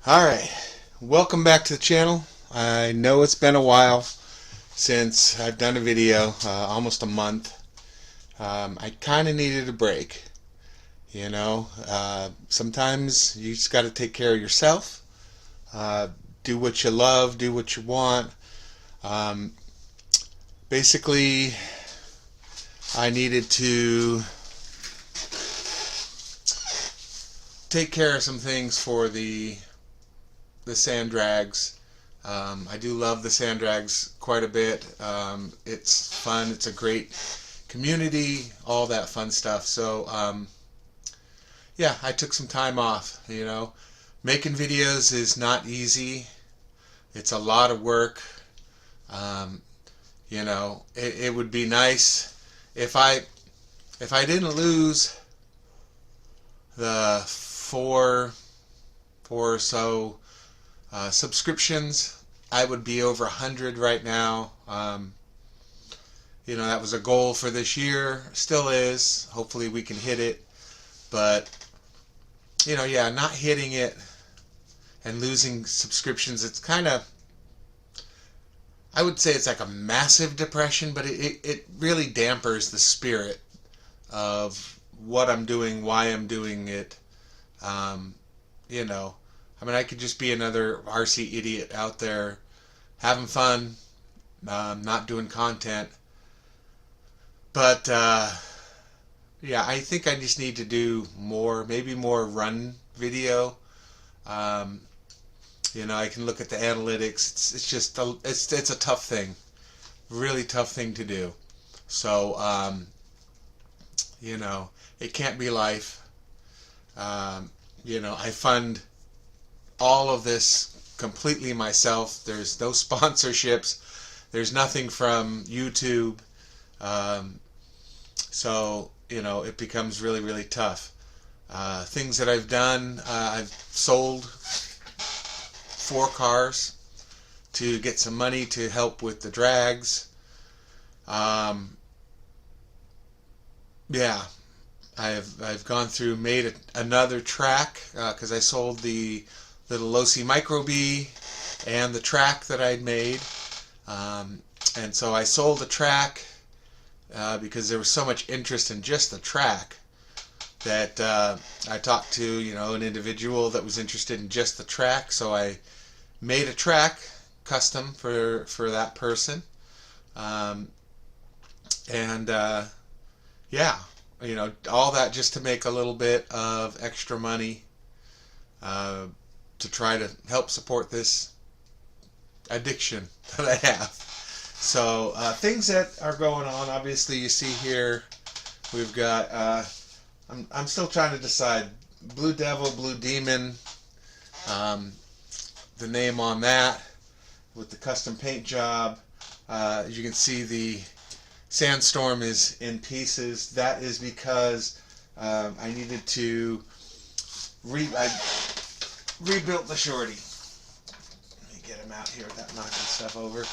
Alright, welcome back to the channel. I know it's been a while since I've done a video, almost a month. I kind of needed a break, sometimes you just got to take care of yourself, uh, do what you love, do what you want. Um, Basically, I needed to take care of some things for the sand drags. I do love the sand drags quite a bit. It's fun. It's a great community, all that fun stuff. So, yeah, I took some time off. Making videos is not easy. It's a lot of work. Um, it would be nice if I didn't lose the four or so subscriptions. I would be over 100 right now. That was a goal for this year. Still is. Hopefully we can hit it. But, yeah, not hitting it and losing subscriptions, it's kind of, I would say it's like a massive depression, but it really dampers the spirit of what I'm doing, why I'm doing it. Um, I could just be another RC idiot out there having fun, not doing content. But, yeah, I think I just need to do more, maybe more run video. Um, I can look at the analytics. It's just, it's a tough thing, really tough thing to do. So, it can't be life. I fund all of this completely myself. There's no sponsorships. There's nothing from YouTube. So, it becomes really, really tough. Things that I've done, I've sold 4 cars to get some money to help with the drags. Yeah, I've gone through, made another track because I sold the little Losi Micro B and the track that I'd made, and so I sold the track because there was so much interest in just the track that I talked to an individual that was interested in just the track, so I made a track custom for that person, and yeah, all that just to make a little bit of extra money to try to help support this addiction that I have. So things that are going on, obviously you see here, we've got, I'm still trying to decide, Blue Devil, Blue Demon, the name on that with the custom paint job. As you can see, the Sandstorm is in pieces. That is because I needed to I rebuilt the Shorty. Let me get him out here without knocking stuff over.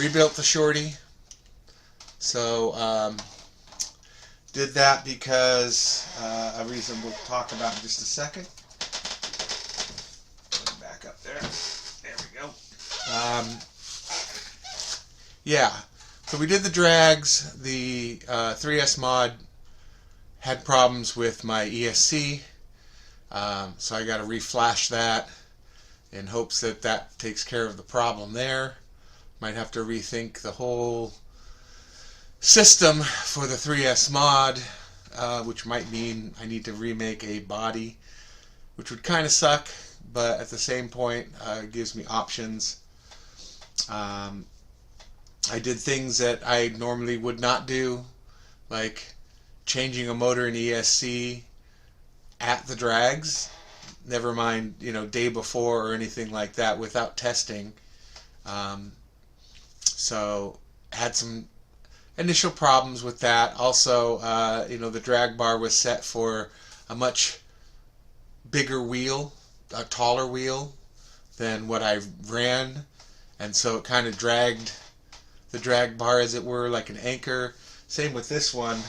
Rebuilt the Shorty. So did that because a reason we'll talk about in just a second. Put him back up there. There we go. Yeah. So we did the drags. The 3S mod had problems with my ESC, so I got to reflash that in hopes that that takes care of the problem there. Might have to rethink the whole system for the 3S mod, which might mean I need to remake a body, which would kind of suck, but at the same point it gives me options. I did things that I normally would not do, like changing a motor in ESC at the drags, never mind, day before or anything like that without testing. So had some initial problems with that. Also, the drag bar was set for a much bigger wheel, a taller wheel than what I ran, and so it kind of dragged the drag bar, as it were, like an anchor. Same with this one.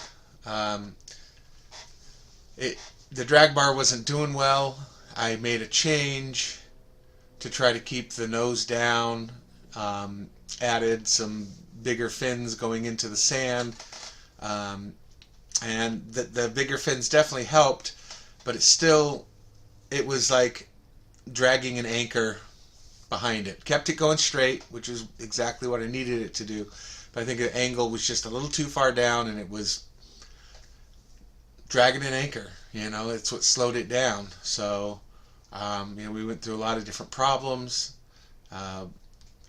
The drag bar wasn't doing well. I made a change. to try to keep the nose down. Added some bigger fins going into the sand. And the bigger fins definitely helped, but it was like dragging an anchor behind it. Kept it going straight, which is exactly what I needed it to do. But I think the angle was just a little too far down, and it was dragging an anchor. It's what slowed it down. So, we went through a lot of different problems,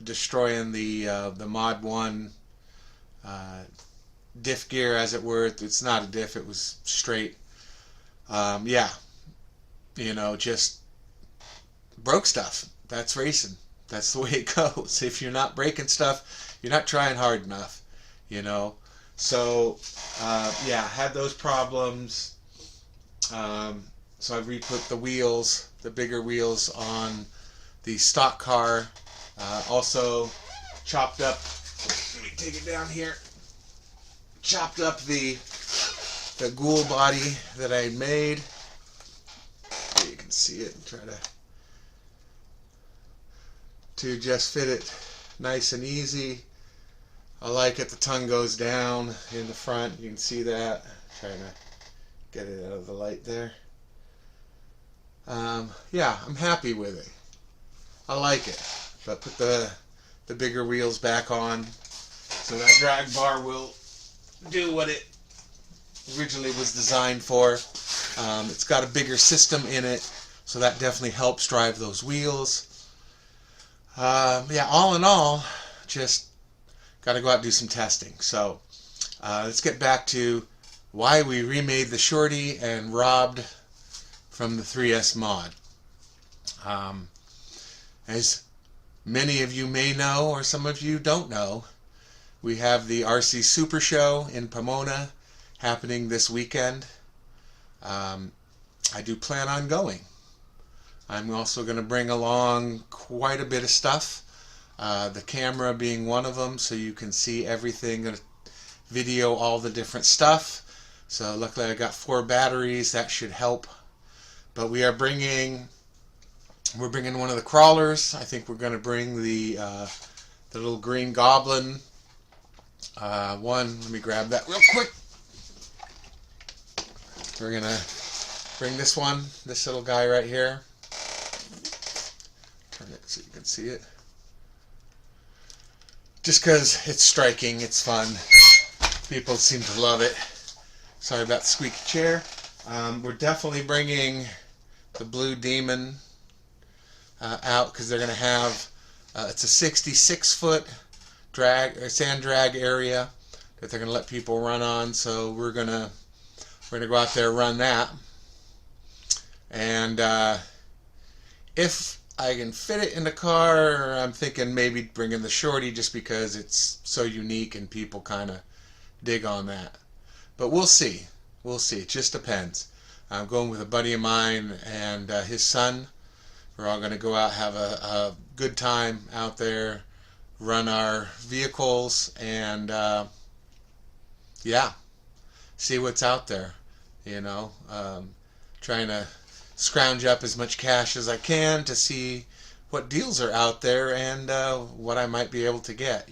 destroying the Mod 1 diff gear, as it were. It's not a diff, it was straight. Just broke stuff. That's racing. That's the way it goes. If you're not breaking stuff, you're not trying hard enough. So had those problems. So I re-put the wheels, the bigger wheels, on the stock car. Also chopped up, let me take it down here, chopped up the ghoul body that I made. You can see it. Try to just fit it nice and easy. I like it. The tongue goes down in the front. You can see that. Trying to get it out of the light there. I'm happy with it. I like it. But put the bigger wheels back on, so that drag bar will do what it originally was designed for. It's got a bigger system in it, so that definitely helps drive those wheels. All in all, just got to go out and do some testing. So let's get back to why we remade the Shorty and robbed from the 3S mod. As many of you may know, or some of you don't know, we have the RC Super Show in Pomona happening this weekend. I do plan on going. I'm also going to bring along quite a bit of stuff, the camera being one of them, so you can see everything, going to video all the different stuff. So luckily I got 4 batteries, that should help. But we're bringing one of the crawlers. I think we're going to bring the little green goblin one. Let me grab that real quick. We're going to bring this one, this little guy right here. Turn it so you can see it. Just because it's striking, it's fun. People seem to love it. Sorry about the squeaky chair. We're definitely bringing the Blue Demon out, because they're going to have it's a 66-foot sand drag area that they're going to let people run on. So we're gonna go out there and run that, and if I can fit it in the car, I'm thinking maybe bringing the Shorty, just because it's so unique and people kind of dig on that. But we'll see. It just depends. I'm going with a buddy of mine and his son. We're all going to go out, have a good time out there, run our vehicles, and see what's out there. Trying to scrounge up as much cash as I can to see what deals are out there and what I might be able to get.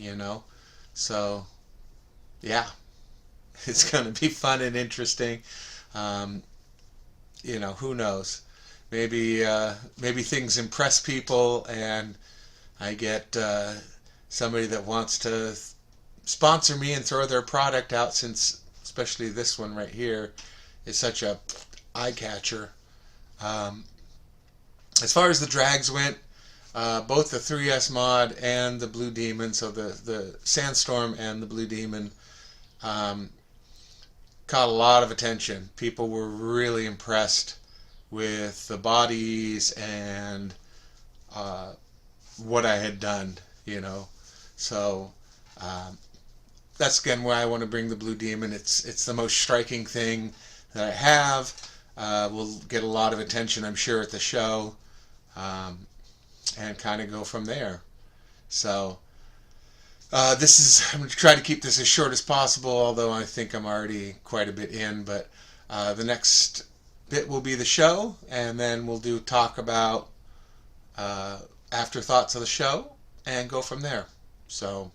So it's going to be fun and interesting. Who knows? Maybe things impress people, and I get somebody that wants to sponsor me and throw their product out, since especially this one right here is such a eye catcher. As far as the drags went, both the 3S mod and the Blue Demon, so the Sandstorm and the Blue Demon, caught a lot of attention. People were really impressed with the bodies and what I had done, So that's again why I want to bring the Blue Demon. It's the most striking thing that I have. We'll get a lot of attention, I'm sure, at the show, and kind of go from there. So I'm going to try to keep this as short as possible, although I think I'm already quite a bit in. But the next bit will be the show, and then we'll talk about afterthoughts of the show and go from there. So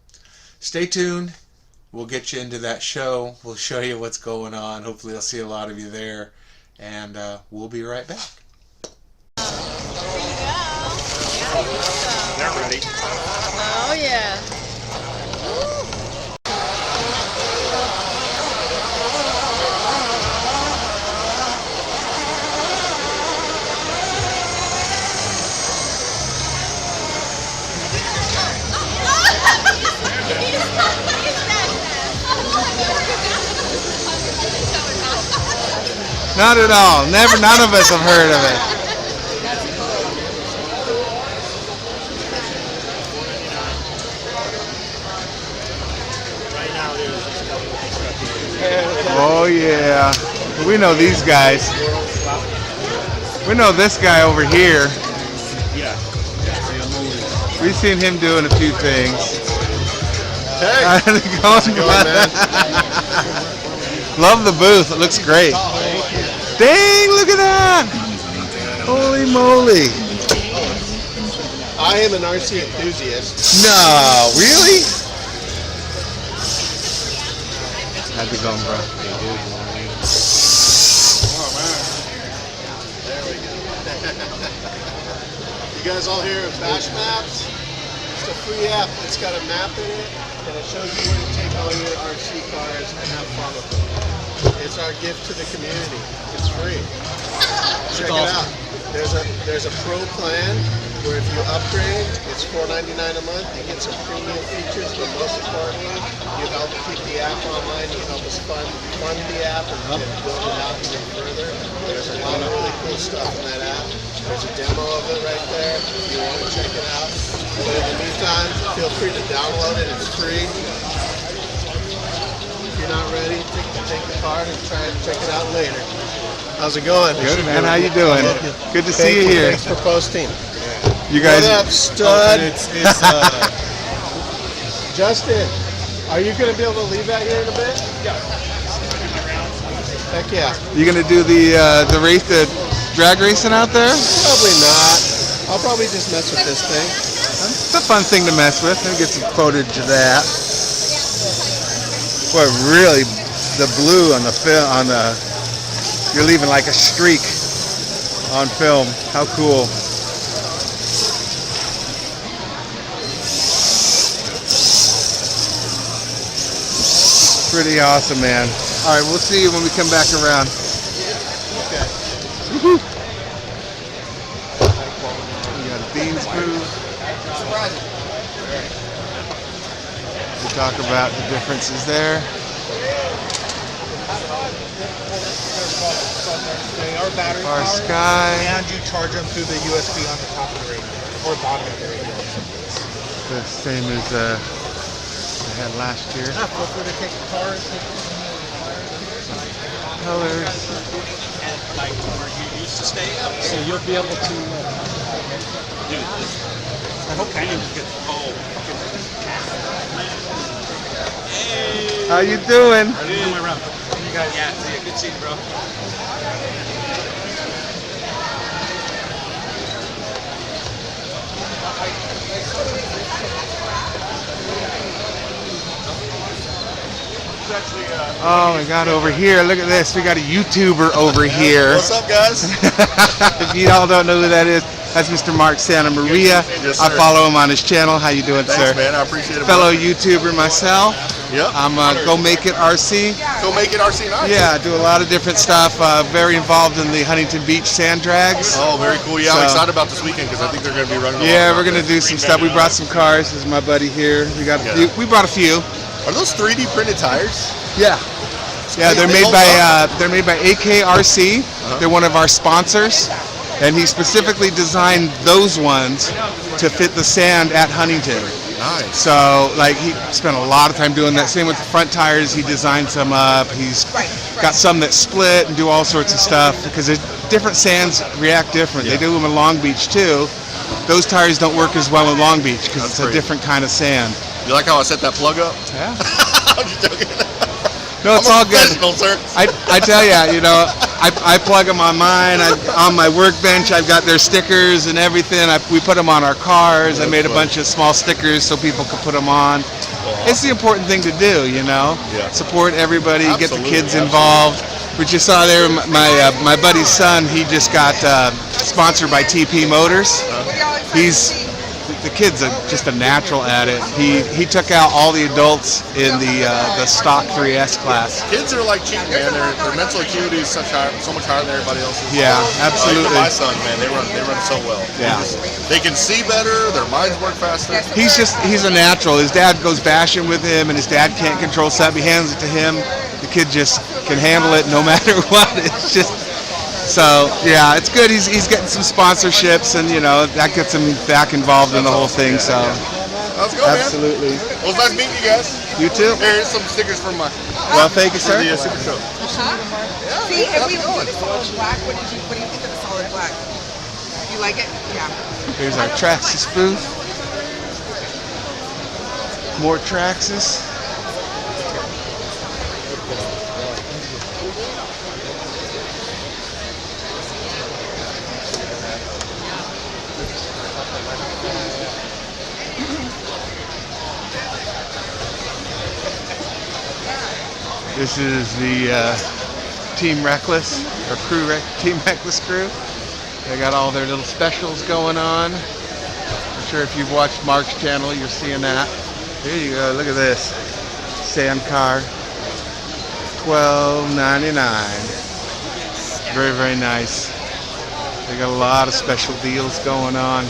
stay tuned. We'll get you into that show. We'll show you what's going on. Hopefully I'll see a lot of you there. And we'll be right back. They're ready. Oh, yeah. Not at all. Never. None of us have heard of it. Right now, there's just a couple of constructors. Oh yeah. We know these guys. We know this guy over here. Yeah. We've seen him doing a few things. Hey, How's it going, man? Love the booth. It looks great. Dang, look at that. Holy moly. I am an RC enthusiast. No, really? How's it going, bro? Oh, man. There we go. You guys all hear of Bash Maps? It's a free app. It's got a map in it, and it shows you where to take all your RC cars and have fun with them. It's our gift to the community. It's free. Check it out. There's a pro plan where if you upgrade, it's $4.99 a month. You get some premium features, but most importantly, you help keep the app online. You help us fund the app and build it out even further. There's a lot of really cool stuff in that app. There's a demo of it right there if you want to check it out. But in the meantime, feel free to download it. It's free. If you're not ready, take the card and try and check it out later. How's it going? Good, man. How you doing? Good to see you here. Thanks for posting. You guys. What up, stud? It's Justin, are you going to be able to leave that here in a bit? Yeah. Heck yeah. You gonna do the race, the drag racing out there? Probably not. I'll probably just mess with this thing. It's a fun thing to mess with. Let me get some footage of that. Boy, really, the blue on the film, you're leaving like a streak on film. How cool. Pretty awesome, man. All right, we'll see you when we come back around. Okay. Woohoo. We got a beans booth. We talk about the differences there. They are battery Our powered, sky. and you charge them through the USB on the top of the radio or bottom of the radio. The same as I had last year. Feel free to take the car and take Colors. And like where you used to stay up. so you'll be able to. Dude, I hope I didn't get How you doing? my around. You guys, yeah, see you. Good seeing you, bro. Oh my God, over here, look at this. We got a YouTuber over here. What's up, guys? If you all don't know who that is, that's Mr. Mark Santa Maria. Yes, I sir. follow him on his channel. How you doing, Thanks, sir? man. I appreciate it. Fellow YouTuber myself. Yep. I'm Go Make It RC. Go make it RC nice. Yeah, I do a lot of different stuff. Very involved in the Huntington Beach sand drags. Oh, very cool. Yeah, I'm So- excited about this weekend because I think they're going to be running. Yeah, we're gonna do some stuff. We brought some cars. This is my buddy here. We got a Yeah. few. We brought a few. Are those 3D printed tires? Yeah. Yeah, they're They made hold by up. they're made by AKRC. They're one of our sponsors, and he specifically designed those ones to fit the sand at Huntington. Nice. So, like, he spent a lot of time doing that. Same with the front tires. He designed some up. He's got some that split and do all sorts of stuff because different sands react different. Yeah. They do them in Long Beach too. Those tires don't work as well in Long Beach because it's a crazy. different kind of sand. You like how I set that plug up? Yeah. I'm just joking. No, it's I'm a all good. professional, sir. I tell you, I plug them on mine. On my workbench, I've got their stickers and everything. We put them on our cars. I made a bunch of small stickers so people could put them on. It's the important thing to do, Yeah. Support everybody, get the Absolutely, kids involved. Which you saw there, my buddy's son, he just got sponsored by TP Motors. The kid's just a natural at it. He took out all the adults in the stock 3S class. Kids are like cheap, man. Their mental acuity is so much higher than everybody else's. Yeah, absolutely. Even my son, man, they run so well. Yeah. They can see better. Their minds work faster. He's a natural. His dad goes bashing with him, and his dad can't control something. He hands it to him. The kid just can handle it no matter what. It's just. So yeah, it's good. He's getting some sponsorships, and that gets him back involved in the whole thing. So Let's go, man. absolutely. Well, it's nice meeting you guys. You too. Here's some stickers from my Well, thank you, for sir. the Super Show. See, if we do the solid black, what do you think of the solid black? You like it? Yeah. Here's our Traxxas booth. More Traxxas. This is the Team Reckless, or Team Reckless crew. They got all their little specials going on. I'm sure if you've watched Mark's channel, you're seeing that. Here you go, look at this. Sand car, $12.99. Very, very nice. They got a lot of special deals going on.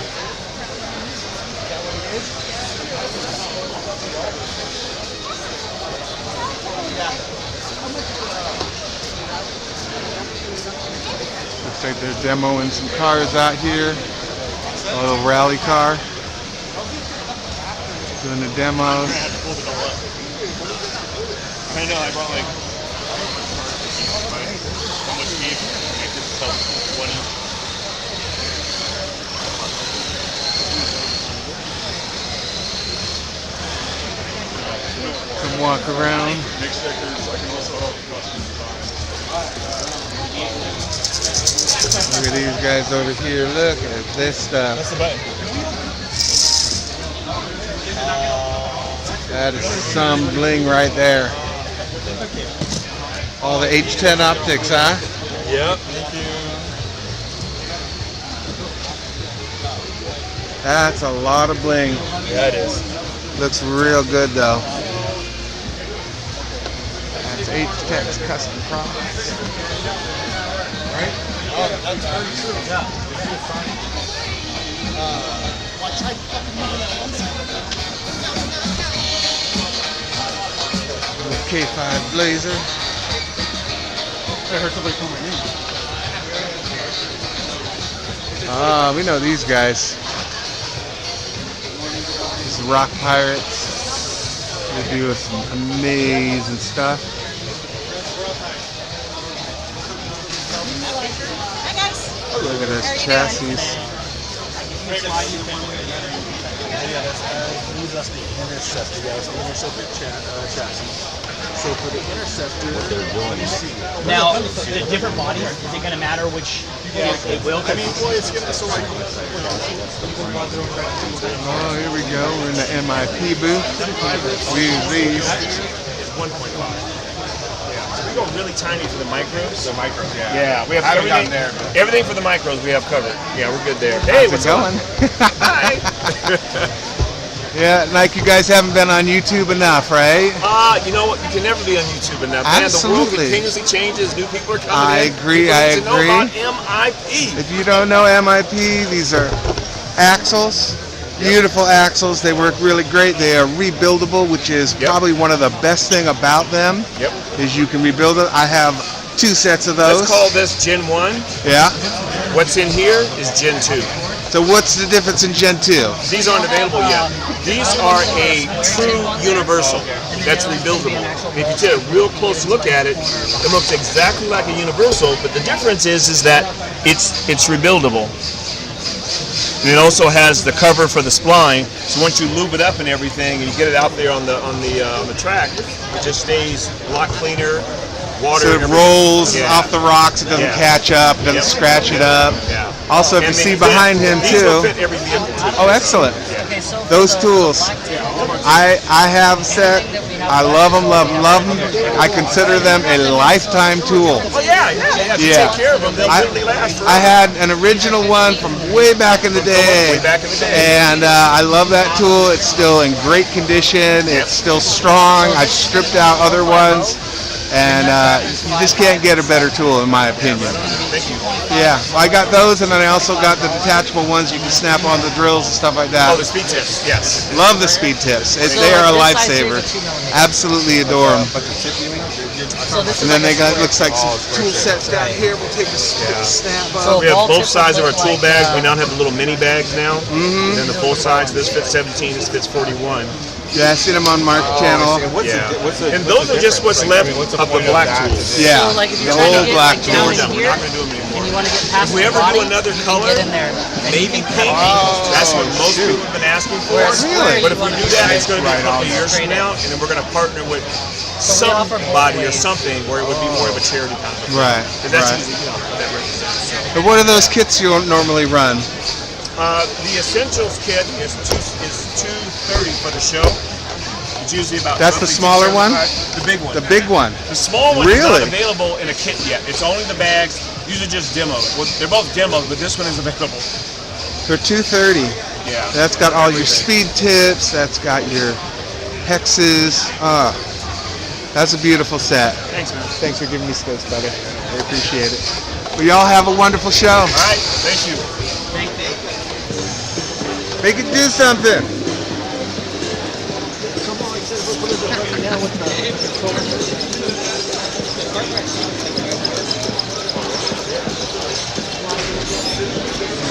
Looks like they're demoing some cars out here. A little rally car. Doing the demos. I know, I brought like how much beef? I just tell 20. Come walk around. Look at these guys over here. Look at this stuff. That's the button. That is some bling right there. All the H10 optics, huh? Yep. Thank you. That's a lot of bling. Yeah, it is. Looks real good though. That's H-Tech's custom products. That's very true. Yeah. K5 Blazer. I heard somebody call my name. Ah, we know these guys. These Rock Pirates. They do some amazing stuff. Look at this chassis. That's the Interceptor, guys. The Interceptor chassis. So for the Interceptor, let me see. Now, the different bodies, is it going to matter which it will? I mean, well, it's gonna so like. Oh, here we go. We're in the MIP booth. We use these. It's 1.5. So we go really tiny for the micros. The micros, yeah. Yeah, we have I haven't everything. gotten there, but- Everything for the micros we have covered. Yeah, we're good there. Hey, How's what's it going? Hi. Yeah, like you guys haven't been on YouTube enough, right? You know what? You can never be on YouTube enough. Man, the world Absolutely. continuously changes. New people are coming I in. agree, People I need to know agree. about MIP. If you don't know MIP, these are axles. Beautiful axles. They work really great. They are rebuildable, which is probably one of the best thing about them. Yep. Is you can rebuild it. I have 2 sets of those. Let's call this Gen 1. Yeah. What's in here is Gen 2. So what's the difference in Gen 2? These aren't available yet. These are a true universal that's rebuildable. And if you take a real close look at it, it looks exactly like a universal, but the difference is that it's rebuildable. And it also has the cover for the spline. So once you lube it up and everything, and you get it out there on the track, it just stays a lot cleaner. Water So and it everything. rolls Yeah. off the rocks. It doesn't Yeah. catch up. It doesn't Yep. scratch it up. Yeah. Also, if you And they see fit- behind him these will too. fit every vehicle too. Oh, excellent. Okay, so for Those the tools. black tail, I have a set. I love them, love them, love them. I consider them a lifetime tool. Oh yeah. If you Yeah. take care of them, they'll literally last forever. I had an original one from way back in the day, Way back in the day. and I love that tool. It's still in great condition. It's still strong. I stripped out other ones, and you just can't get a better tool, in my opinion. Thank you. Yeah, I got those, and then I also got the detachable ones you can snap on the drills and stuff like Oh, that. the speed tips. Yes. Love the speed tips. They are a lifesaver. Absolutely adore them. And then they got, looks like some tool sets down here. We'll take a snap So up. We have ball both tip sides of would our tool look bags. like, We now have the little mini bags now. And then the full size. This fits 17. This fits 41. Yeah, I seen them on Mark Channel. Yeah. And those are just what's left of the black tools. Yeah, So, like, if the you're trying to old get, black like, down We're tools. in done. We're here, not going to do them anymore. and you want to get past If we the ever body, do another you can color, get in there. And maybe you can pink. cut That's what most people have been asking for. Whereas Really? But if we do that, it's going to be a Right couple on. of years from now, and then we're going to partner with somebody or something where it would be more of a charity kind of thing. Right, 'Cause that's right. usually, what that represents. So. But what are those kits you normally run? The essentials kit is 230 for the show. It's usually about. That's the roughly smaller one? 275. The big one. The big one. The small one is Really? not available in a kit yet. It's only the bags. Usually just demos. Well, they're both demos, but this one is available. They're 230. Yeah. That's got all your speed tips. That's got your hexes. That's a beautiful set. Thanks, man. Thanks for giving me space, brother. I appreciate it. Well, y'all have a wonderful show. All right. Thank you. Make it do something.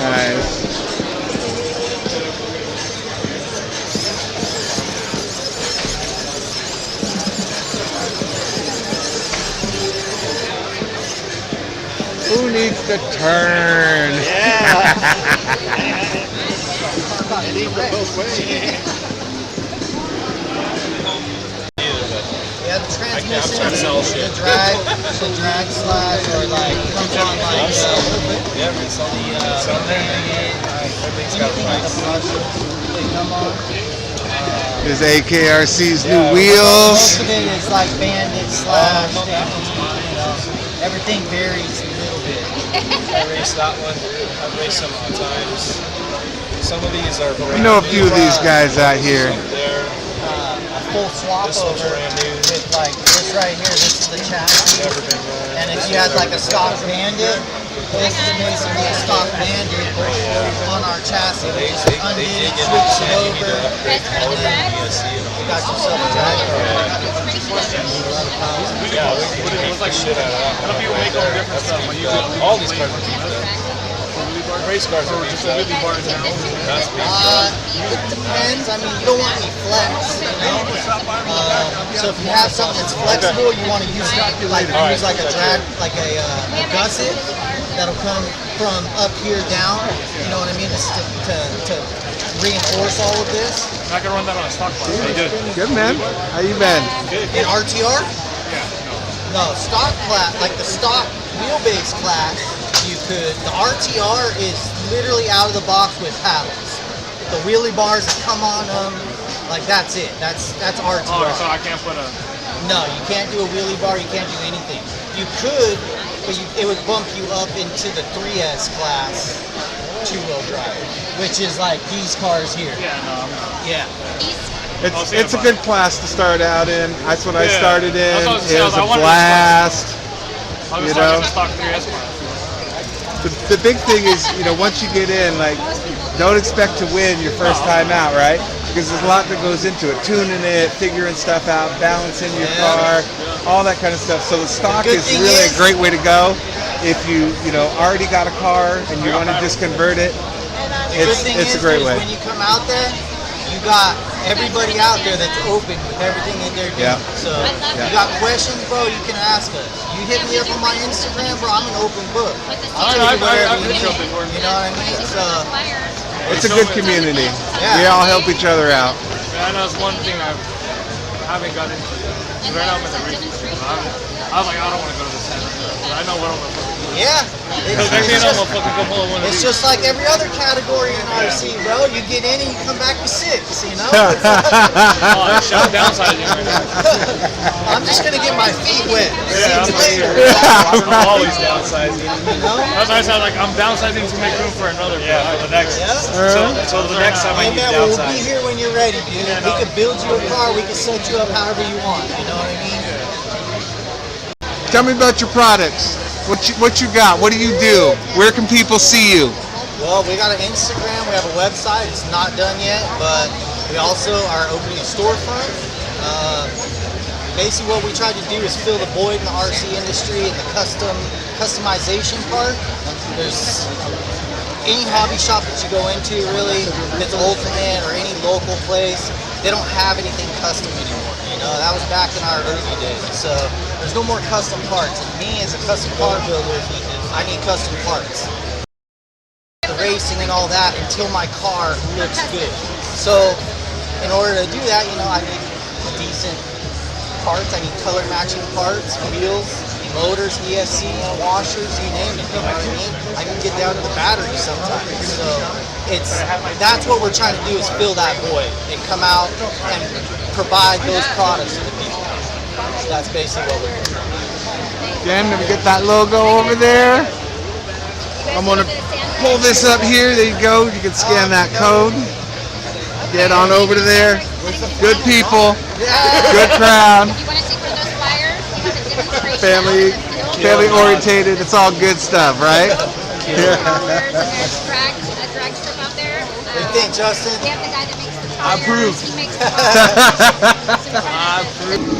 Nice. Who needs to turn? Yeah, the transmission, the drag slide, or like comes on like the bandit, anything like the brushes, they come on. There's AKRC's new Most wheels. of it is like bandit slash, you know, everything varies a little bit. I raced that one. I've raced some times. Some of these are We know a few of these guys out here. there. A full swap This one's over brand new. with like this right here, this is the chassis. Never been run. And if you had like a stock bandit, this is basically a stock bandit on our chassis. They Just dig undid it, in the switch it sand. You need over, to upgrade the motor and the ESC and all you that. got yourself a drag car. Yeah, we beat the shit out of that one. All these cars are beat up. Race cars are just a really bar now. It depends. I mean, you don't want any flex, you know? So if you have something that's flexible, you want to use like a drag, like a gusset that'll come from up here down. You know what I mean? Just to reinforce all of this. I can run that on a stock car. Good, man. How you been? In RTR? No, stock class, like the stock wheelbase class, you could. The RTR is literally out of the box with paddles. The wheelie bars that come on them, like that's it. That's RTR. Oh, so I can't put a... No, you can't do a wheelie bar. You can't do anything. You could, but it would bump you up into the 3S class two-wheel drive, which is like these cars here. Yeah, no, I'm not. Yeah. It's a good class to start out in. That's what I Yeah. started in. That's what I was It was saying. a I wanted to blast. I was You talking know? the stock 3S car. The big thing is, once you get in, like, don't expect to win your first time out, right? Because there's a lot that goes into it. Tuning it, figuring stuff out, balancing your car, all that kind of stuff. So the stock Good is thing really is- a great way to go. If you already got a car and you want to just convert it, The good thing it's is, a great is way. when you come out there, you got everybody out there that's open with everything that they're doing. Yeah. So you got questions, bro, you can ask us. You hit me up on my Instagram, bro, I'm an open book. I'll tell you whatever you need. You know what I mean? So It's a good community. Yeah. We all help each other out. Yeah, that's one thing I haven't got into. Right now I'm in the review. I was like, I don't want to go to the center. But I know what I'm going to do. Yeah. It's just like every other category in RC, bro. You get in and you come back with 6, you know? Oh, I'm downsizing right now. I'm just going to get my feet wet. Yeah, See you later. I'm always downsizing. That's why I sound like I'm downsizing to make room for another. Yeah, for the next. So the next time I Hey need man, we'll downsize. be here when you're ready, dude. We could build you a car. We could set you up however you want. You know what I mean? Tell me about your products. What you got? What do you do? Where can people see you? Well, we got an Instagram. We have a website. It's not done yet, but we also are opening a storefront. Basically, what we try to do is fill the void in the RC industry and the customization part. There's any hobby shop that you go into, really, if it's Ultimate or any local place, they don't have anything custom anymore. You know, that was back in our early days. So there's no more custom parts. And me as a custom car builder, I need custom parts. The racing and all that until my car looks good. So in order to do that, you know, I need decent parts. I need color matching parts, wheels, motors, ESCs, washers, you name it. You know what I mean? I can get down to the battery sometimes. So that's what we're trying to do, is fill that void and come out and provide those products to the people. So that's basically what we're doing. Again, let me get that logo over there. I'm gonna pull this up here. There you go. You can scan that code. Get on over to there. Good people. Good crowd. Family orientated. It's all good stuff, right? There's a drag strip out there. What do you think, Justin? We have the guy that makes the I approve. He makes the tires. I approve.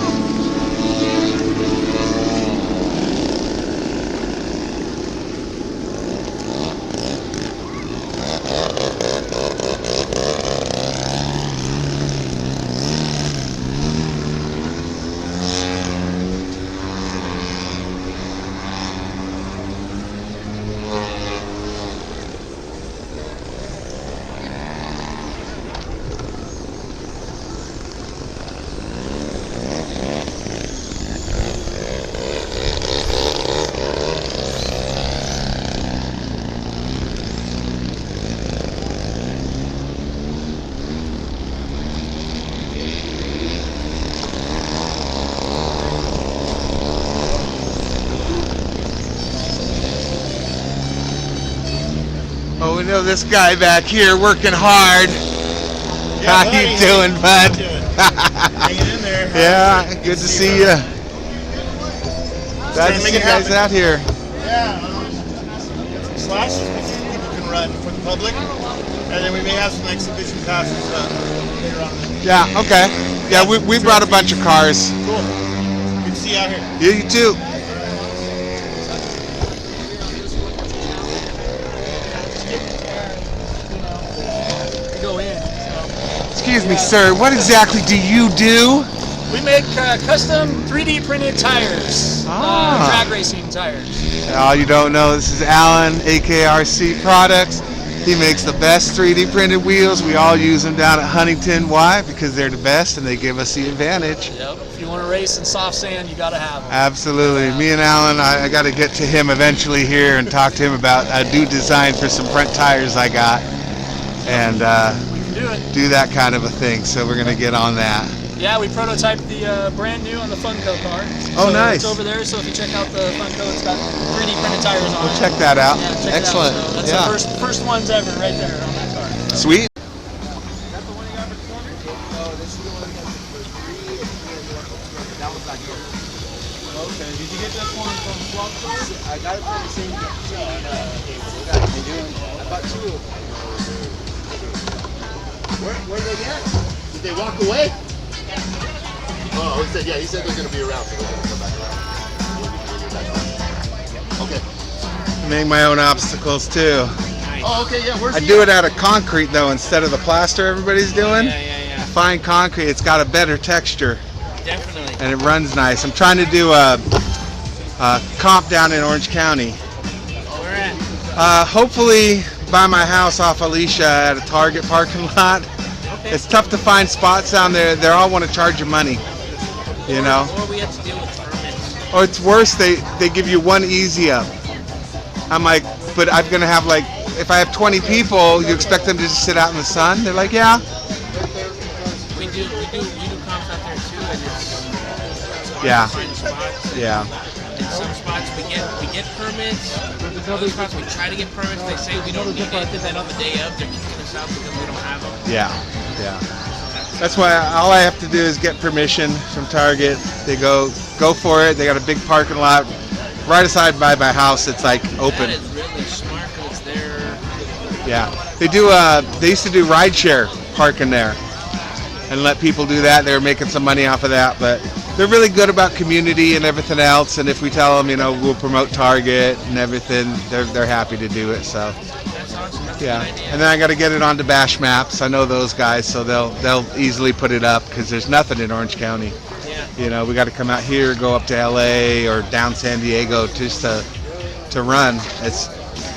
Oh, we know this guy back here working hard. How you doing, bud? Hanging in there. Yeah, good to see you. Glad to see you guys out here. Yeah. Slashes people can run for the public, and then we may have some exhibition passes later on. Yeah, okay. Yeah, we brought a bunch of cars. Cool. Good to see you out here. Yeah, you too. Go in. Excuse me, sir. What exactly do you do? We make custom 3D printed tires, drag racing tires. Oh, you don't know, this is Alan, AKRC Products. He makes the best 3D printed wheels. We all use them down at Huntington. Why? Because they're the best and they give us the advantage. Yep. If you want to race in soft sand, you got to have them. Absolutely. Me and Alan, I got to get to him eventually here and talk to him about a new design for some front tires I got. And do that kind of a thing. So we're going to get on that. Yeah, we prototyped the brand new on the Funko car. Oh, so nice. It's over there, so if you check out the Funko, it's got 3D printed tires on We'll it. check that out. Yeah, check Excellent. It out. So that's the first ones ever right there on that car. Sweet. Okay. Did you get this one from Flop? I got it from the same shop. I bought two. Where did they get? Did they walk away? Oh, he said, yeah, he said they're going to be around, so they're going to come back around. Okay. Make my own obstacles too. Oh, okay, yeah. Where's I do it out of concrete though instead of the plaster everybody's doing. Yeah. Fine concrete, it's got a better texture. Definitely. And it runs nice. I'm trying to do a comp down in Orange County. Where at? Hopefully by my house off Alicia at a Target parking lot. It's tough to find spots down there. They all want to charge you money, you know. Or we have to deal with permits. Or it's worse, they give you one easy up. I'm like, but I'm gonna have like, if I have 20 people, you expect them to just sit out in the sun? They're like, yeah. We do comps out there too, and it's Yeah. hard to find spots. Yeah. In some spots we get permits. Other spots we try to get permits. They say we don't need it, and then on the day of they're kicking us out because we don't have them. Yeah. Yeah. That's why all I have to do is get permission from Target. They go for it. They got a big parking lot right aside by my house. It's like open. That is really smart because it's their. Yeah. They do. They used to do rideshare parking there, and let people do that. They were making some money off of that, but they're really good about community and everything else. And if we tell them, you know, we'll promote Target and everything, they're happy to do it. So. That's awesome. That's Yeah, a good idea. and then I got to get it onto Bash Maps. I know those guys, so they'll easily put it up because there's nothing in Orange County. Yeah. You know, we got to come out here, go up to LA or down San Diego just to run. It's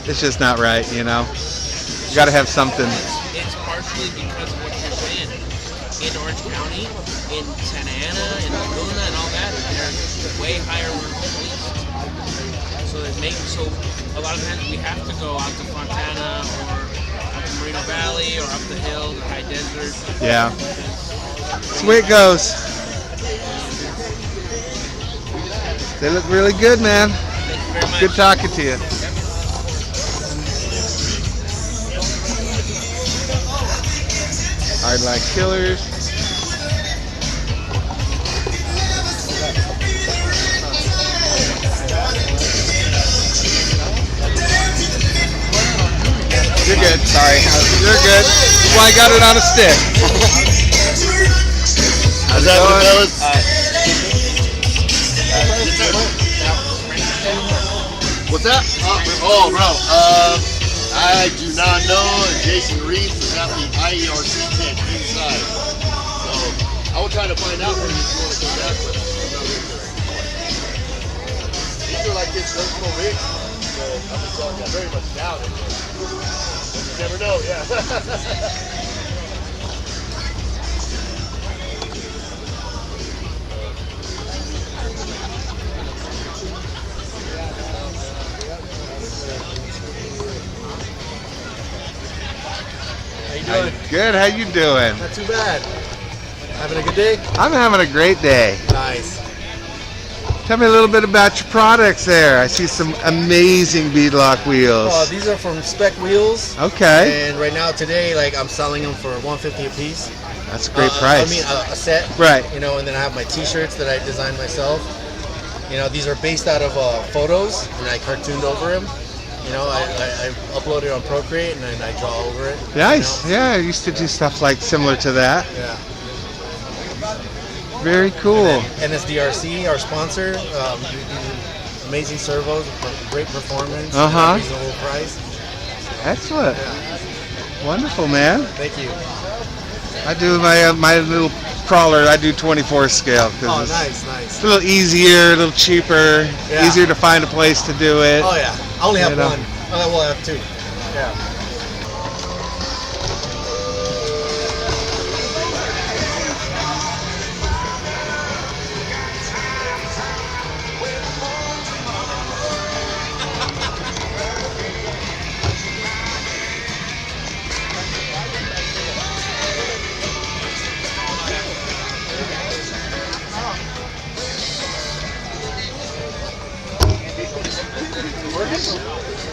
just not right, you know. You got to have something. It's partially because of what you're saying. In Orange County, in Santa Ana, in Laguna, and all that, they're way higher released. So a lot of times we have to go out to Fontana or up to Moreno Valley or up the hills or high desert. Yeah. That's the way it goes. They look really good, man. Thank you very much. Good talking to you. Hard Like Killers. You're good. Sorry. You're good. Well, I got it on a stick. How's that going? fellas? What's that? Oh, bro. I do not know. Jason Reeves is at the IERC tent inside. So I will try to find out when you want to come back with us. These are like instructional rigs. So I'm just telling you, I very much doubt it. You never know, yeah. How you doing? Good. How you doing? Not too bad. Having a good day? I'm having a great day. Nice. Tell me a little bit about your products there. I see some amazing beadlock wheels. These are from Spec Wheels. Okay. And right now, today, like I'm selling them for $150 a piece. That's a great price. I mean, a set. Right. You know, and then I have my T-shirts that I designed myself. You know, these are based out of photos, and I cartooned over them. You know, I upload it on Procreate, and then I draw over it. Nice. You know? Yeah, I used to do stuff like similar to that. Yeah. Very cool. NSDRC, our sponsor, we do amazing servos, great performance, Uh-huh. reasonable price. Excellent. Yeah. Wonderful, man. Thank you. I do my little crawler. I do 24 scale because Oh, it's nice. a little easier, a little cheaper, Yeah. easier to find a place to do it. Oh yeah, I only have You know. one. Oh, well, I have two. Yeah.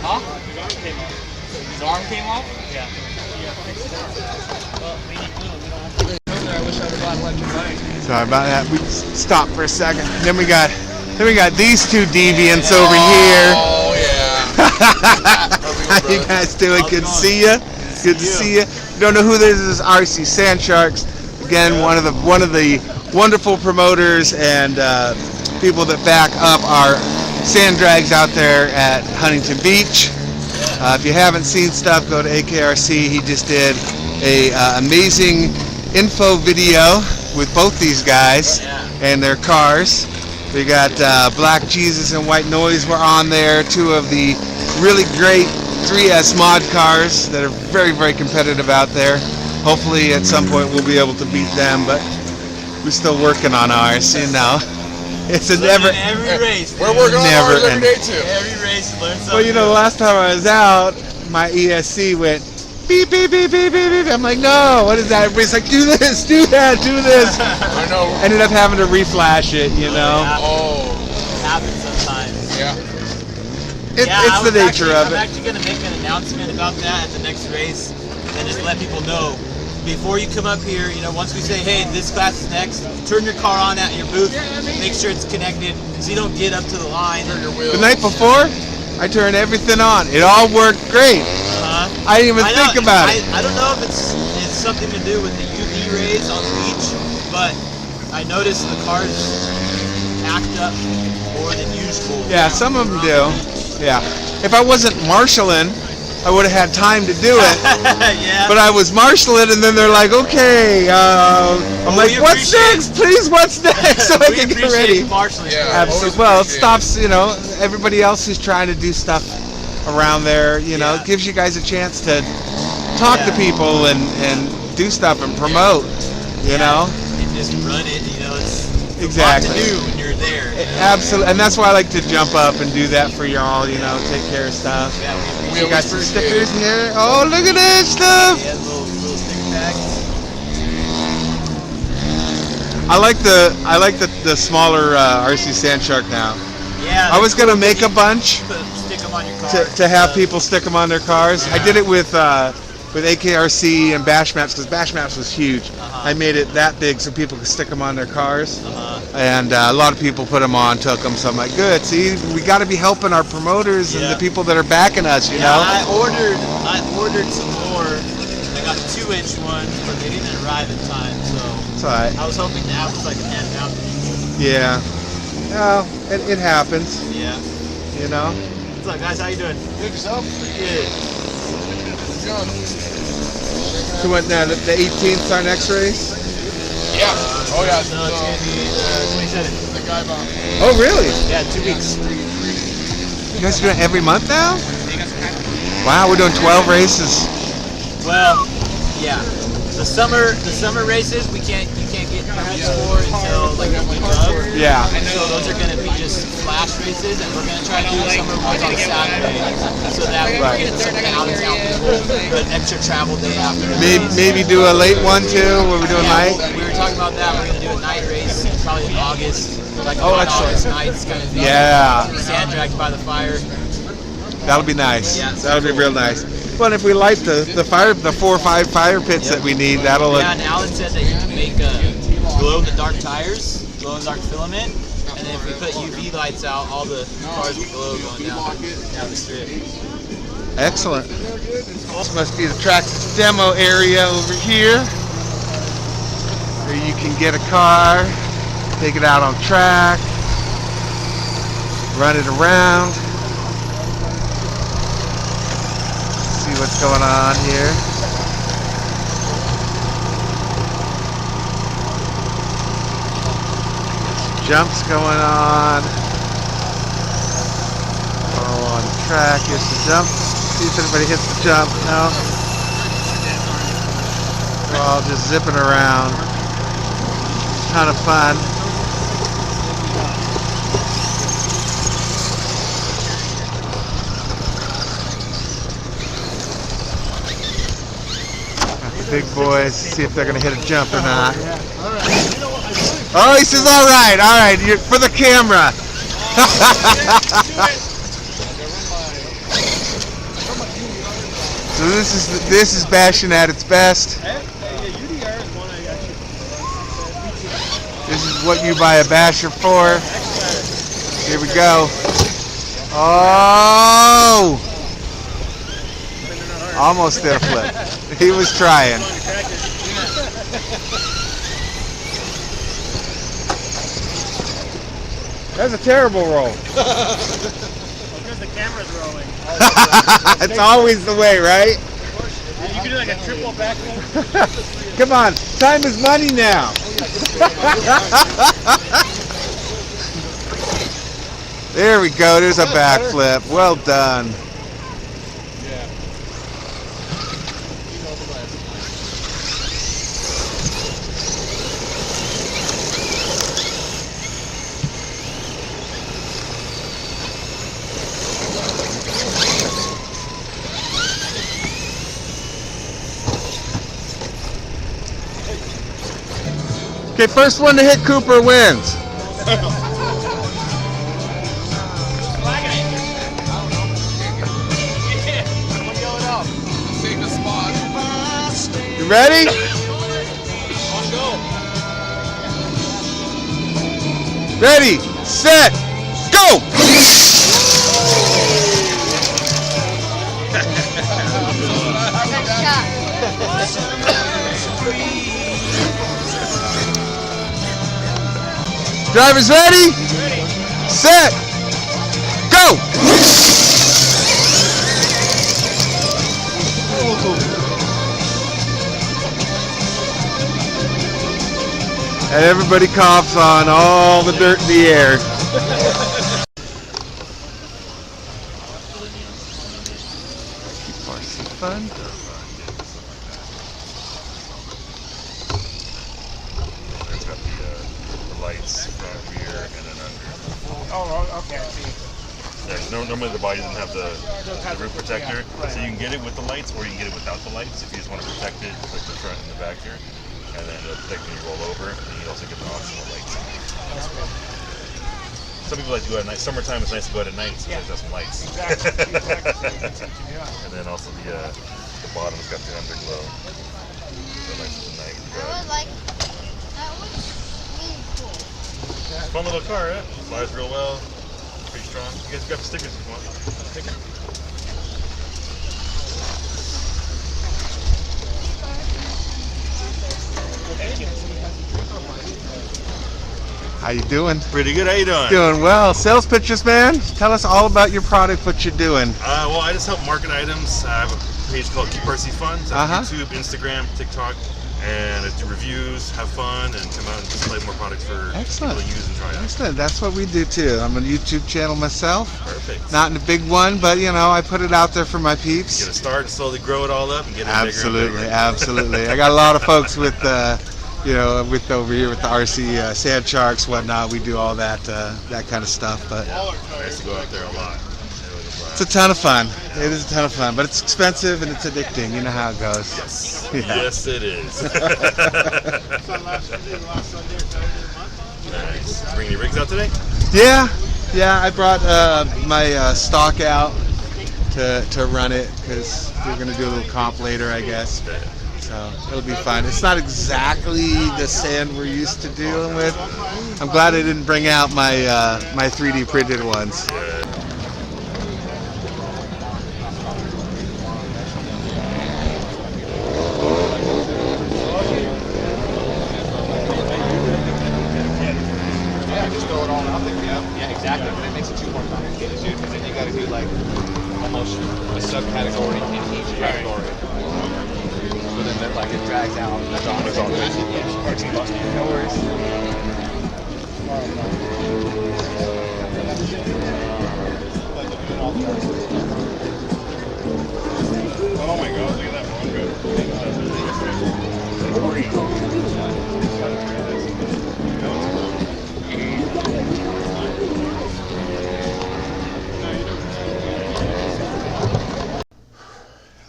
Huh? His arm came off? Yeah. Well, we need glue. We don't have to. I wish I would have bought electric bike. Sorry about that. We stopped for a second. Then we got these two deviants over here. Oh, yeah. How you guys doing? Good to see you. Good to see you. Don't know who this is? RC Sand Sharks. Again, one of the wonderful promoters and people that back up our sand drags out there at Huntington Beach. If you haven't seen stuff, go to AKRC. He just did a amazing info video with both these guys and their cars. We got Black Jesus and White Noise were on there, two of the really great 3S mod cars that are very, very competitive out there. Hopefully at some point we'll be able to beat them, but we're still working on ours, you know. It's a never... Every race. We're working on Never ours every day end. too. Every race, learn something. Well, you know, the last time I was out, my ESC went beep, beep, beep, beep, beep, beep. I'm like, no, what is that? Everybody's like, do this, do that, do this. I know. Ended up having to reflash it, you know. Oh. It happens sometimes. Yeah. It's the nature of I'm it. actually going to make an announcement about that at the next race and just let people know. Before you come up here, you know, once we say, hey, this class is next, turn your car on at your booth, make sure it's connected so you don't get up to the line. The night before, I turned everything on. It all worked great. I didn't even think about it. I don't know if it's something to do with the UV rays on the beach, but I noticed the cars act up more than usual. Yeah, some of them do. Yeah. If I wasn't marshalling, I would have had time to do it. Yeah. But I was marshalling, and then they're like, okay. I'm like, what's next? Please, what's next? So I can get ready. Absolutely. Well, it stops, you know, everybody else who's trying to do stuff around there, you know, it gives you guys a chance to talk to people and do stuff and promote, you know. And just run it, you know, it's Exactly. a lot to do when you're there. Absolutely, and that's why I like to jump up and do that for y'all, you know, take care of stuff. We You got some stickers here. Oh, look at that stuff! Yeah, little sticker packs. I like the smaller RC Sand Shark now. Yeah. I was gonna make a bunch Stick them on your car. to have people stick them on their cars. I did it with AKRC and Bash Maps because Bash Maps was huge. I made it that big so people could stick them on their cars. And a lot of people put them on, took them. So I'm like, good. See, we got to be helping our promoters and the people that are backing us. You know. I ordered some more. I got 2-inch ones, but they didn't arrive in time. So It's all right. I was hoping to have like a hand out to people. Yeah. Well, it happens. Yeah. You know. What's up, guys? How you doing? Good yourself? Good. So what now? The 18th is our next race? Yeah. Oh yeah. No, it's gonna be 27th. The guy about. Oh really? Yeah, 2 weeks. You guys are doing it every month now? Wow, we're doing 12 races. Well, yeah. The summer races you can't get permits for until like a week of. Yeah. So those are gonna be just flash races, and we're gonna try to do summer ones on Saturday, so that we can get some out-of-town people an extra travel day after. Maybe do a late one too. Where we doing night? We were talking about that. We're gonna do a night race probably in August. Like excellent. August nights kind of thing. Yeah. Sand drags by the fire. That'll be nice. Yeah, That'll be real nice. Well, and if we light the 4 or 5 fire pits that we need, that'll. Yeah, and Alan said that you can make glow-in-the-dark tires, glow-in-the-dark filament, and then if we put UV lights out, all the cars will glow going down the strip. Excellent. This must be the track demo area over here, where you can get a car, take it out on track, run it around. See what's going on here. Jumps going on. Oh, on the track. Here's the jump. See if anybody hits the jump. No. They're all just zipping around. Ton of fun. Big boys, see if they're gonna hit a jump or not. Oh, he says, all right, you're for the camera. So this is bashing at its best. This is what you buy a basher for. Here we go. Oh! Almost did a flip. He was trying. That's a terrible roll. Because the camera's rolling. It's always the way, right? You can do like a triple backflip. Come on, time is money now. There we go, there's a backflip. Well done. Okay, first one to hit Cooper wins. You ready? Ready, set, go! Drivers ready? Set, go! And everybody coughs on all the dirt in the air. Keep RC fun. It's got the lights front, rear, and then under. Oh, okay. I see. Yeah, normally the body doesn't have the roof protector, so you can get it with the lights or you can get it without the lights if you just want to protect it, like the front and the back here. And then it'll protect when you roll over, and you also get the optional lights. Some people like to go at night. Summertime it's nice to go out at night, so there's some lights. Exactly. And then also the bottom's got the underglow. So nice at the night. That was really cool. Fun little car, eh? Flies real well. Pretty strong. You guys grab the stickers if you want. Sticker. How you doing? Pretty good. How you doing? Doing well. Sales pitches, man. Tell us all about your product, what you're doing. Well, I just help market items. I have a page called Keep RC Fun. It's on YouTube, Instagram, TikTok, and I do reviews, have fun, and come out and display more products for people to use and try out. Excellent. That's what we do too. I'm on a YouTube channel myself. Perfect. Not in a big one, but you know, I put it out there for my peeps. Get a start, slowly grow it all up, and get it Absolutely, bigger and bigger. absolutely. I got a lot of folks with, you know, with over here with the RC sand sharks, whatnot. We do all that, that kind of stuff. But I used to go out there a lot. it's a ton of fun. It is a ton of fun, but it's expensive and it's addicting. You know how it goes. Yes. Yeah. Yes, it is. Nice. Bring any rigs out today? Yeah, I brought my stock out to run it because we're gonna do a little comp later, I guess. So it'll be fun. It's not exactly the sand we're used to dealing with. I'm glad I didn't bring out my my 3D printed ones. Exactly, but it makes it too more complicated too, because then you got to do like almost a subcategory in each category. So then they're like it drags out. That's all. It's all good. No worries. Oh my god, look at that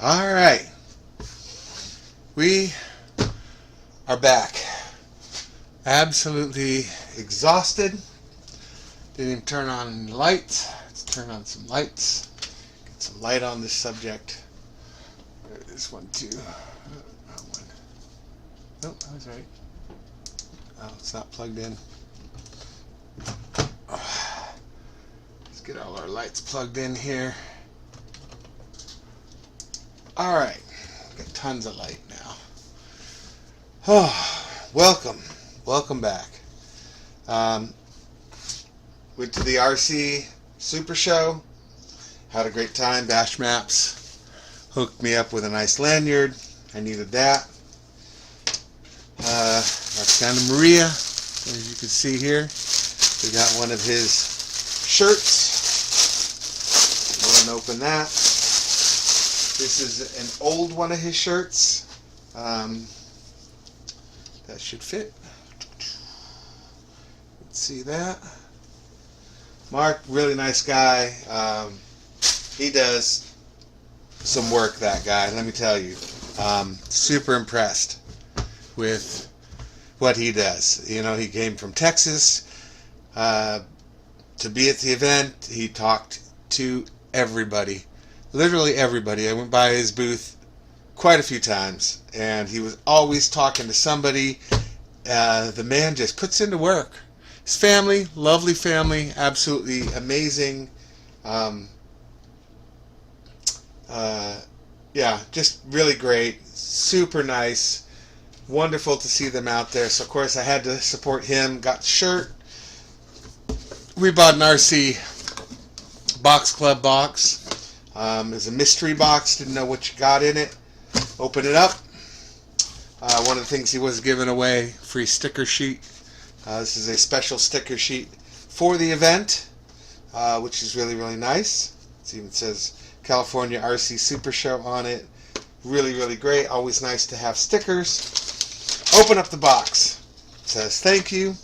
All right, we are back. Absolutely exhausted. Didn't even turn on any lights. Let's turn on some lights. Get some light on this subject. This one too. Wrong one. Nope, I was right. Oh, it's not plugged in. Let's get all our lights plugged in here. All right, got tons of light now. Oh, welcome back. Went to the RC Super Show, had a great time. Bash Maps hooked me up with a nice lanyard. I needed that. Our Santa Maria, as you can see here, we got one of his shirts. Go and open that. This is an old one of his shirts. That should fit. Let's see that. Mark, really nice guy. He does some work, that guy, let me tell you. Super impressed with what he does. You know, he came from Texas to be at the event. He talked to everybody, literally everybody. I went by his booth quite a few times, and he was always talking to somebody. The man just puts into work. His family, lovely family, absolutely amazing. Yeah, just really great, super nice, wonderful to see them out there. So of course I had to support him. Got the shirt. We bought an RC Box Club box. It's a mystery box. Didn't know what you got in it. Open it up. One of the things he was giving away, free sticker sheet. This is a special sticker sheet for the event, which is really, really nice. It even says California RC Super Show on it. Really, really great. Always nice to have stickers. Open up the box. It says, thank you.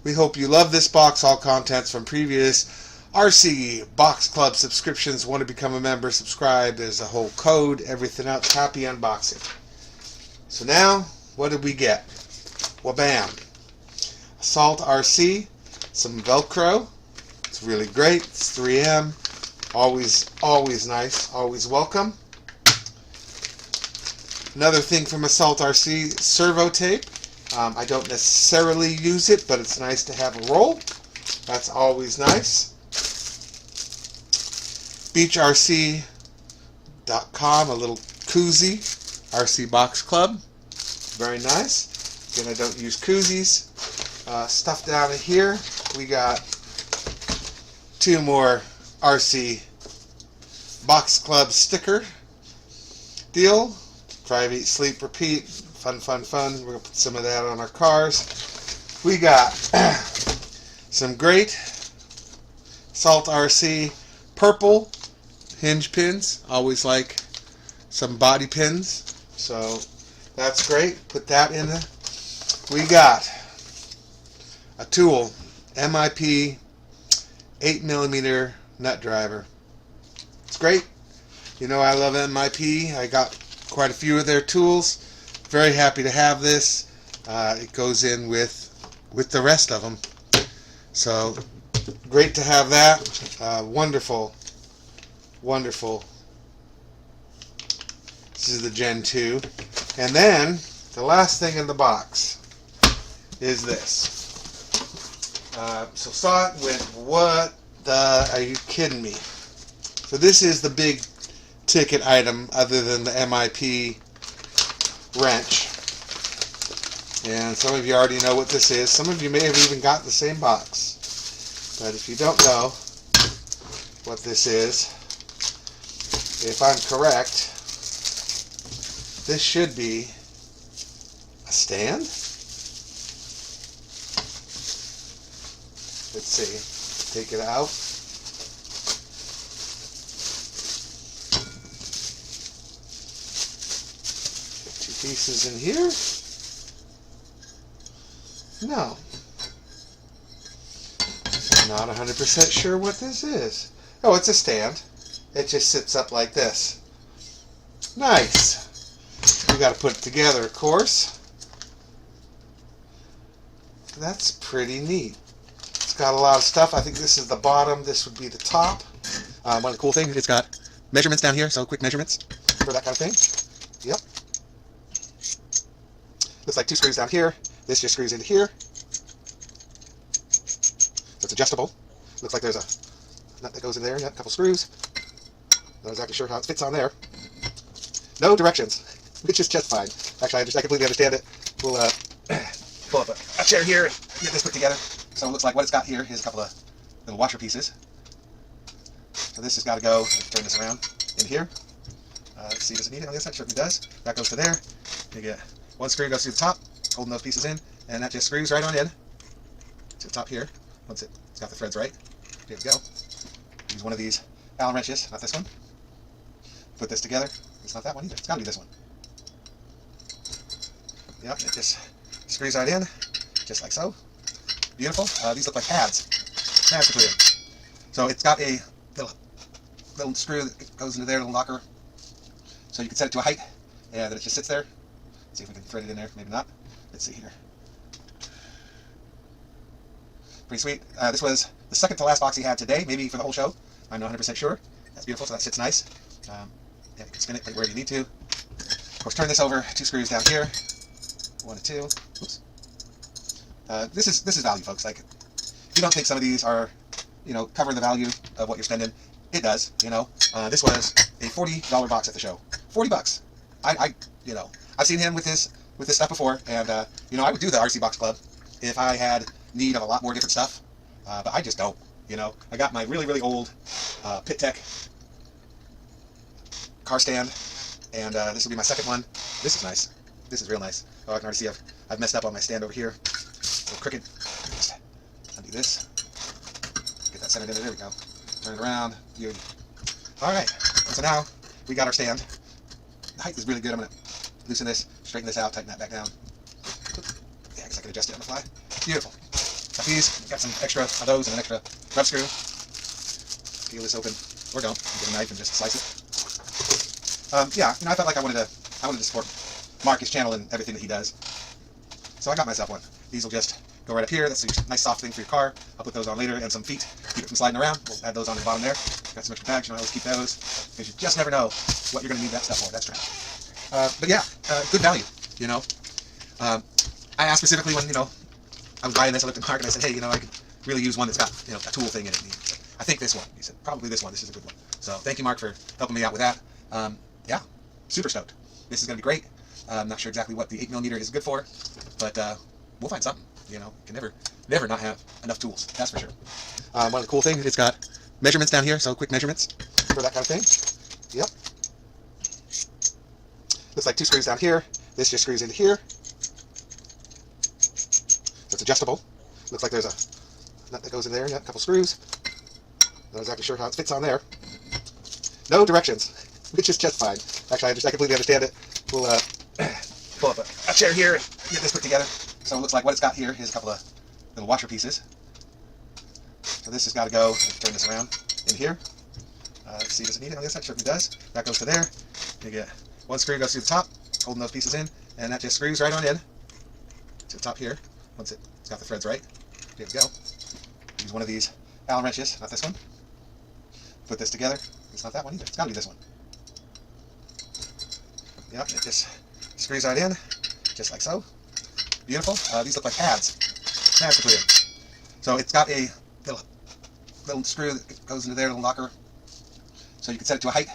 We hope you love this box. All contents from previous RC Box Club subscriptions. Want to become a member? Subscribe. There's a whole code. Everything else. Happy unboxing. So now, what did we get? Well, bam. Assault RC. Some Velcro. It's really great. It's 3M. Always, always nice. Always welcome. Another thing from Assault RC, servo tape. I don't necessarily use it, but it's nice to have a roll. That's always nice. BeachRC.com, a little koozie. RC Box Club. Very nice. Again, I don't use koozies. Stuff down in here. We got 2 more RC Box Club sticker deal. Drive, eat, sleep, repeat. Fun, fun, fun. We're going to put some of that on our cars. We got some great Salt RC purple hinge pins. Always like some body pins. So that's great. Put that in there. We got a tool, MIP 8mm nut driver. It's great. You know I love MIP. I got quite a few of their tools. Very happy to have this. It goes in with the rest of them. So great to have that. Wonderful, wonderful. This is the Gen 2. And then the last thing in the box is this. So saw it, went, what the, are you kidding me? So this is the big ticket item other than the MIP wrench. And some of you already know what this is. Some of you may have even got the same box. But if you don't know what this is, if I'm correct, this should be a stand. Let's see. Take it out. Pieces in here? No. Not 100% sure what this is. Oh, it's a stand. It just sits up like this. Nice. We got to put it together, of course. That's pretty neat. It's got a lot of stuff. I think this is the bottom. This would be the top. One of the cool things, it's got measurements down here, so quick measurements for that kind of thing. Yep. Looks like 2 screws down here. This just screws into here. So it's adjustable. Looks like there's a nut that goes in there. Yeah, a couple screws. Not exactly sure how it fits on there. No directions, which is just fine. Actually, I completely understand it. We'll pull up a chair here and get this put together. So it looks like what it's got here is a couple of little washer pieces. So this has got to go, turn this around, in here. Let's see, does it need it on the other side? Certainly does. That goes to there. You get one screw goes through the top, holding those pieces in, and that just screws right on in to the top here. Once it's got the threads right, here we go. Use one of these Allen wrenches, not this one. Put this together. It's not that one either. It's got to be this one. Yep, it just screws right in, just like so. Beautiful. These look like pads. Pads to put in. So it's got a little screw that goes into there, little locker. So you can set it to a height, and then it just sits there. Let's see if we can thread it in there. Maybe not. Let's see here. Pretty sweet. This was the second to last box he had today, maybe for the whole show. I'm not 100% sure. That's beautiful, so that sits nice. Yeah, you can spin it where you need to. Of course, turn this over, 2 screws down here. 1 and 2. Oops. This is value, folks. Like, if you don't think some of these are, cover the value of what you're spending, it does. This was a $40 box at the show. $40. I've seen him with this stuff before, and I would do the RC Box Club if I had need of a lot more different stuff, but I just don't. I got my really old Pit Tech car stand, and this will be my second one. This is nice. This is real nice. Oh, I can already see I've messed up on my stand over here. A little crooked. Just undo this. Get that centered in there. There we go. Turn it around. Beauty. All right. So now we got our stand. The height is really good. I'm gonna loosen this, straighten this out, tighten that back down. Yeah, I guess I can adjust it on the fly. Beautiful. Got these. Got some extra of those and an extra rub screw. Peel this open, or don't. Get a knife and just slice it. Yeah, I felt like I wanted to support Mark, his channel, and everything that he does. So I got myself one. These will just go right up here. That's a nice soft thing for your car. I'll put those on later, and some feet. Keep it from sliding around. We'll add those on the bottom there. Got some extra bags. I always keep those, because you just never know what you're going to need that stuff for. That's true. But yeah, good value. I asked specifically when I was buying this. I looked at Mark and I said, hey, I could really use one that's got a tool thing in it. And he said, I think this one. He said, probably this one. This is a good one. So thank you, Mark, for helping me out with that. Yeah, super stoked. This is going to be great. I'm not sure exactly what the 8mm is good for, but we'll find something. Can never not have enough tools. That's for sure. One of the cool things, it's got measurements down here, so quick measurements for that kind of thing. Yep. Looks like 2 screws down here. This just screws into here. So it's adjustable. Looks like there's a nut that goes in there. Yeah, a couple screws. Not exactly sure how it fits on there. No directions, which is just fine. Actually, I completely understand it. We'll pull up a chair here and get this put together. So it looks like what it's got here is a couple of little washer pieces. So this has got to go, turn this around, in here. Let's see, does it need it on the side? Sure it does. That goes to there. You get one screw goes through the top, holding those pieces in, and that just screws right on in to the top here, once it's got the threads right. Here we go. Use one of these Allen wrenches, not this one. Put this together. It's not that one either. It's got to be this one. Yep, it just screws right in, just like so. Beautiful. These look like pads to put in. So it's got a little screw that goes into there, little locker. So you can set it to a height,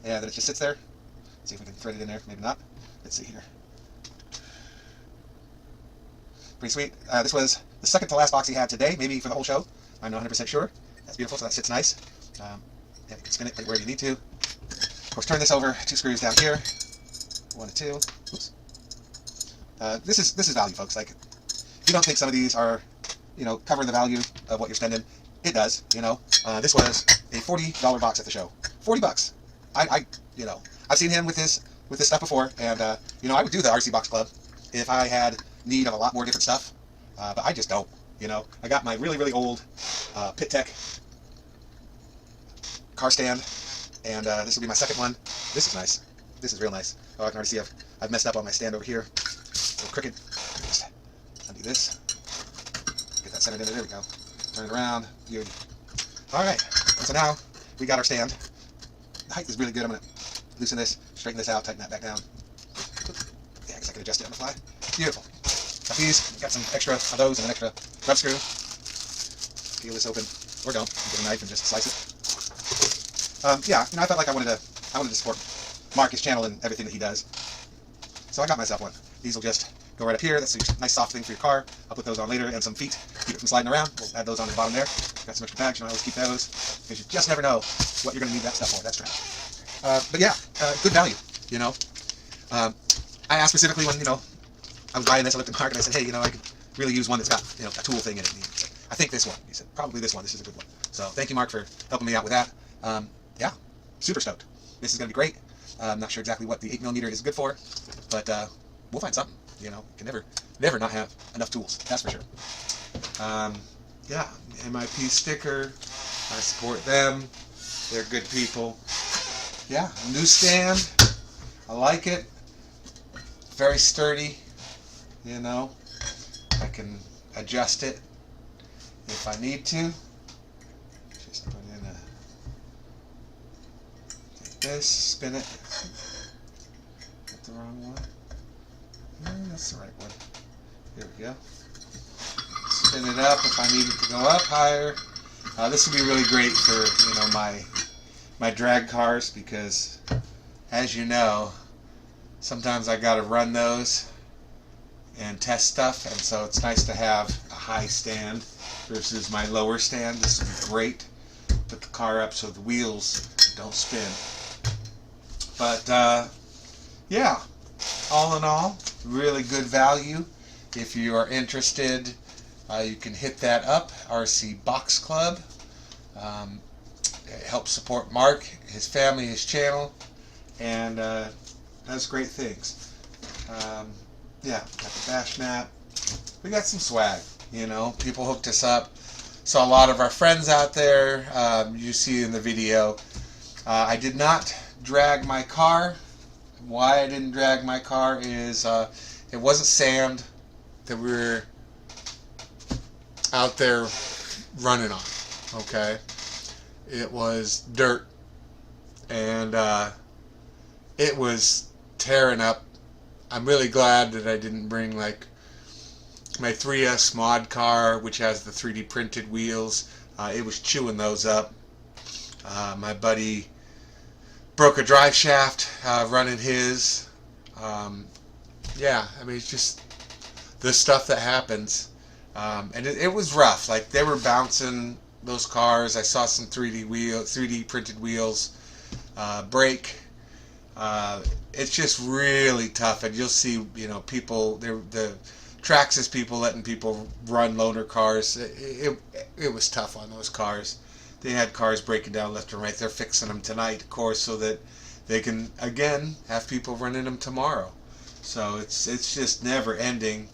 and then it just sits there. Let's see if we can thread it in there. Maybe not. Let's see here. Pretty sweet. This was the second to last box he had today, maybe for the whole show. I'm not 100% sure. That's beautiful, so that sits nice. Yeah, you can spin it where you need to. Of course, turn this over, 2 screws down here. 1 and 2. Oops. This is value, folks. Like, if you don't think some of these are, cover the value of what you're spending, it does. This was a $40 box at the show. $40. I've seen him with this stuff before, and I would do the RC Box Club if I had need of a lot more different stuff, but I just don't. I got my really old Pit Tech car stand, and this will be my second one. This is nice. This is real nice. Oh, I can already see I've messed up on my stand over here. A little crooked. Just undo this. Get that centered in there. There we go. Turn it around. Beauty. All right. So now we got our stand. The height is really good. I'm going to loosen this, straighten this out, tighten that back down. Yeah, I guess I can adjust it on the fly. Beautiful. Got these. Got some extra of those and an extra rub screw. Peel this open, or don't. Get a knife and just slice it. Yeah, I felt like I wanted to support Mark, his channel, and everything that he does. So I got myself one. These will just go right up here. That's a nice soft thing for your car. I'll put those on later, and some feet. Keep it from sliding around. We'll add those on the bottom there. Got some extra bags. I always keep those, because you just never know what you're going to need that stuff for. That's true. But yeah, good value. I asked specifically when I was buying this. I looked at Mark and I said, hey, I could really use one that's got a tool thing in it. And he said, I think this one. He said, probably this one. This is a good one. So thank you, Mark, for helping me out with that. Yeah, super stoked. This is going to be great. I'm not sure exactly what the 8mm is good for, but we'll find something. Can never not have enough tools. That's for sure. Yeah, MIP sticker. I support them. They're good people. Yeah, new stand. I like it. Very sturdy. I can adjust it if I need to. Just put in a, get this, spin it. Got the wrong one. No, that's the right one. Here we go. Spin it up if I need it to go up higher. This would be really great for, you know, my drag cars, because as you know, sometimes I got to run those and test stuff, and so it's nice to have a high stand versus my lower stand. This would be great. Put the car up so the wheels don't spin. But yeah, all in all, really good value. If you are interested, you can hit that up, RC Box Club. It helps support Mark, his family, his channel, and does great things. Yeah, got the bash map. We got some swag, you know. People hooked us up. Saw a lot of our friends out there. You see in the video. I did not drag my car. Why I didn't drag my car is it wasn't sand that we were out there running on. Okay, it was dirt, and it was tearing up. I'm really glad that I didn't bring like my 3S mod car, which has the 3D printed wheels. It was chewing those up. My buddy broke a drive shaft running his. Yeah, I mean, it's just the stuff that happens. And it was rough. Like, they were bouncing, those cars. I saw some 3D printed wheels break. It's just really tough, and you'll see, you know, people, the Trackside people letting people run loaner cars. It was tough on those cars. They had cars breaking down left and right. They're fixing them tonight, of course, so that they can again have people running them tomorrow. So it's just never ending.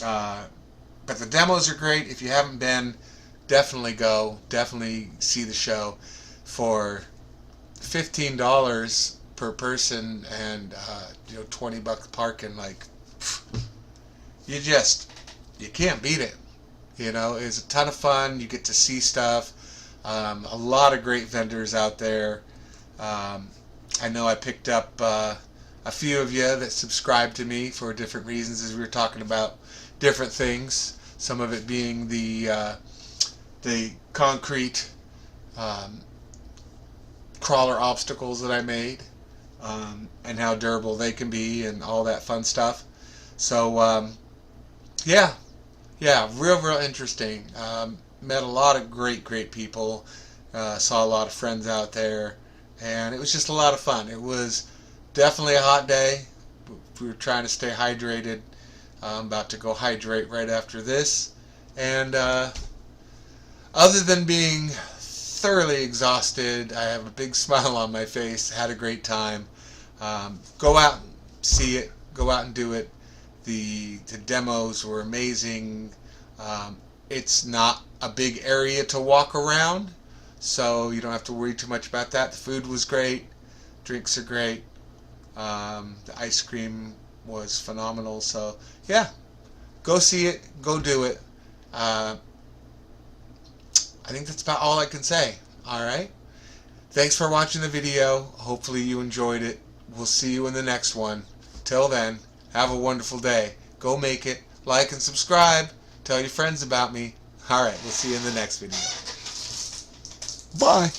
But the demos are great. If you haven't been, definitely go. Definitely see the show. For $15 per person and you know, $20 parking, like, you can't beat it. You know, it's a ton of fun. You get to see stuff. A lot of great vendors out there. I know I picked up a few of you that subscribe to me for different reasons, as we were talking about different things. Some of it being the concrete crawler obstacles that I made, and how durable they can be, and all that fun stuff. So yeah, real interesting. Met a lot of great people. Saw a lot of friends out there, and it was just a lot of fun. It was definitely a hot day. We were trying to stay hydrated. I'm about to go hydrate right after this, and other than being thoroughly exhausted, I have a big smile on my face. Had a great time. Go out and see it. Go out and do it. The demos were amazing. It's not a big area to walk around, so you don't have to worry too much about that. The food was great. Drinks are great. The ice cream was phenomenal. So yeah, go see it. Go do it. I think that's about all I can say. Alright? Thanks for watching the video. Hopefully you enjoyed it. We'll see you in the next one. Till then, have a wonderful day. Go make it. Like and subscribe. Tell your friends about me. Alright, we'll see you in the next video. Bye.